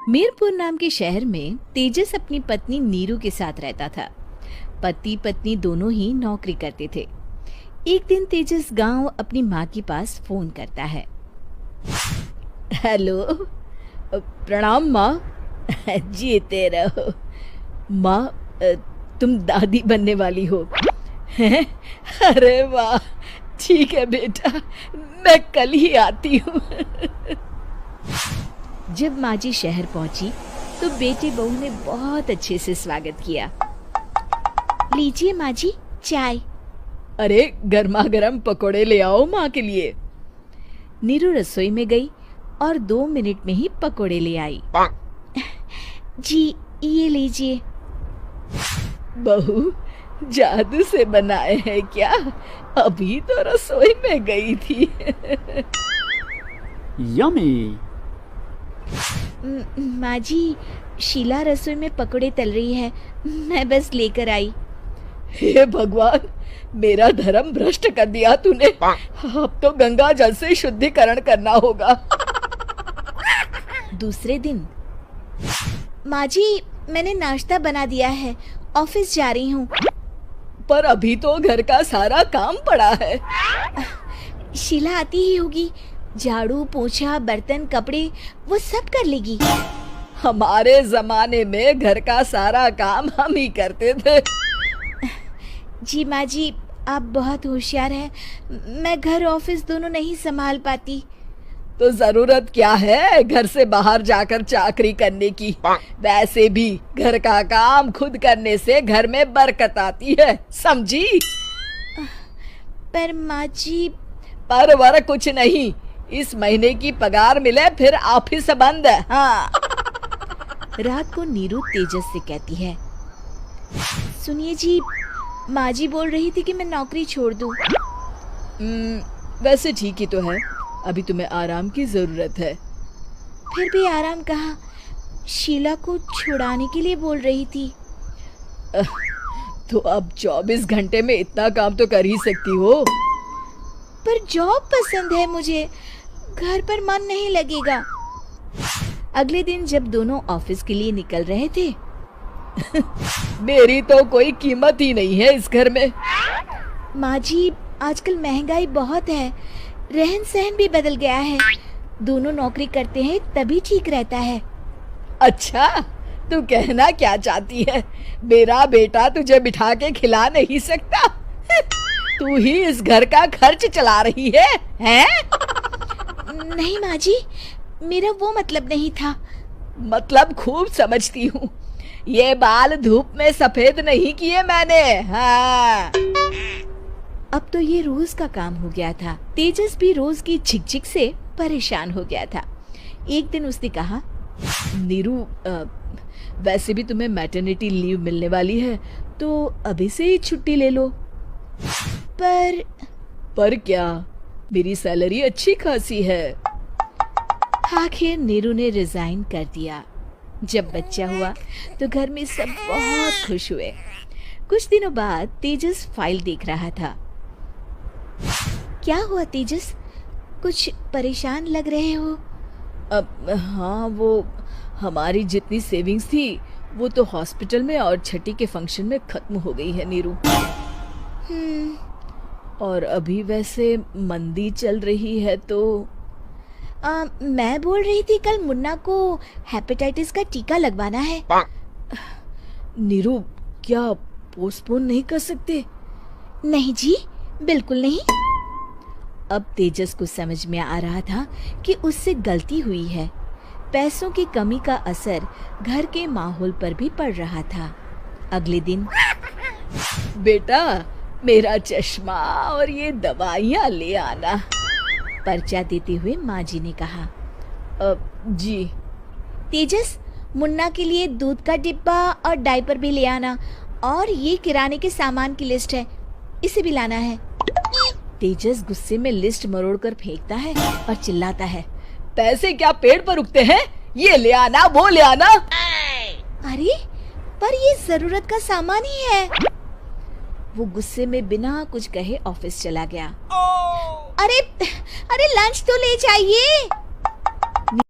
मीरपुर नाम के शहर में तेजस अपनी पत्नी नीरू के साथ रहता था। पति पत्नी दोनों ही नौकरी करते थे। एक दिन तेजस गांव अपनी माँ के पास फोन करता है। हेलो, प्रणाम माँ। जीते रहो माँ, तुम दादी बनने वाली हो हैं? अरे वाह, ठीक है बेटा, मैं कल ही आती हूँ। जब माँ जी शहर पहुंची तो बेटी बहू ने बहुत अच्छे से स्वागत किया। लीजिए माँ जी, चाय। अरे गर्मा गर्म पकोड़े ले आओ माँ के लिए। नीरू रसोई में गई और 2 मिनट में ही पकोड़े ले आई। जी ये लीजिए। बहू, जादू से बनाए हैं क्या? अभी तो रसोई में गई थी। यम्मी। माँ जी, शीला रसोई में पकोड़े तल रही है, मैं बस लेकर आई। हे भगवान, मेरा धर्म भ्रष्ट कर दिया तूने। अब तो गंगा जल से शुद्धिकरण करना होगा। दूसरे दिन, माँ जी मैंने नाश्ता बना दिया है, ऑफिस जा रही हूँ। पर अभी तो घर का सारा काम पड़ा है। शीला आती ही होगी, झाड़ू पोछा बर्तन कपड़े वो सब कर लेगी। हमारे जमाने में घर का सारा काम हम ही करते थे। जी माँ जी, आप बहुत होशियार हैं, मैं घर ऑफिस दोनों नहीं संभाल पाती। तो जरूरत क्या है घर से बाहर जाकर चाकरी करने की? वैसे भी घर का काम खुद करने से घर में बरकत आती है, समझी? पर माँ जी। पर वर कुछ नहीं, इस महीने की पगार मिले फिर ऑफिस बंद है। हाँ। रात को नीरू तेजस से कहती है, सुनिए जी, माँ जी बोल रही थी कि मैं नौकरी छोड़ दूं। वैसे ठीक ही तो है, अभी तुम्हें आराम की जरूरत है। फिर भी आराम कहाँ, शीला को छुड़ाने के लिए बोल रही थी। तो अब 24 घंटे में इतना काम तो कर ही सकती हो। पर जॉब पसंद है मुझे, घर पर मन नहीं लगेगा। अगले दिन जब दोनों ऑफिस के लिए निकल रहे थे, मेरी तो कोई कीमत ही नहीं है इस घर में। माँ जी, आजकल महंगाई बहुत है, रहन सहन भी बदल गया है, दोनों नौकरी करते हैं तभी ठीक रहता है। अच्छा, तू कहना क्या चाहती है? मेरा बेटा तुझे बिठा के खिला नहीं सकता? तू ही इस घर का खर्च चला रही है, हैं? नहीं माँ जी, मेरा वो मतलब नहीं था। मतलब खूब समझती हूँ, ये बाल धूप में सफेद नहीं किए मैंने। हाँ। अब तो ये रोज का काम हो गया था। तेजस भी रोज की झिकझिक से परेशान हो गया था। एक दिन उसने कहा, नीरू, वैसे भी तुम्हें मैटरनिटी लीव मिलने वाली है, तो अभी से ही छुट्टी ले लो। पर क्या, मेरी सैलरी अच्छी खासी है। आखिर नीरू ने रिजाइन कर दिया। जब बच्चा हुआ तो घर में सब बहुत खुश हुए। कुछ दिनों बाद तेजस फाइल देख रहा था। क्या हुआ तेजस, कुछ परेशान लग रहे हो? अब हाँ, वो हमारी जितनी सेविंग्स थी वो तो हॉस्पिटल में और छठी के फंक्शन में खत्म हो गई है नीरू। और अभी वैसे मंदी चल रही है तो मैं बोल रही थी कल मुन्ना को हेपेटाइटिस का टीका लगवाना है। नीरू, क्या पोस्टपोन नहीं कर सकते? नहीं जी, बिल्कुल नहीं। अब तेजस को समझ में आ रहा था कि उससे गलती हुई है। पैसों की कमी का असर घर के माहौल पर भी पड़ रहा था। अगले दिन, बेटा मेरा चश्मा और ये दवाइयाँ ले आना, पर्चा देते हुए माँ जी ने कहा। जी। तेजस, मुन्ना के लिए दूध का डिब्बा और डायपर भी ले आना, और ये किराने के सामान की लिस्ट है, इसे भी लाना है। तेजस गुस्से में लिस्ट मरोड़कर फेंकता है और चिल्लाता है, पैसे क्या पेड़ पर उगते हैं? ये ले आना, वो ले आना। अरे पर ये जरूरत का सामान ही है। वो गुस्से में बिना कुछ कहे ऑफिस चला गया। अरे लंच तो ले जाइए।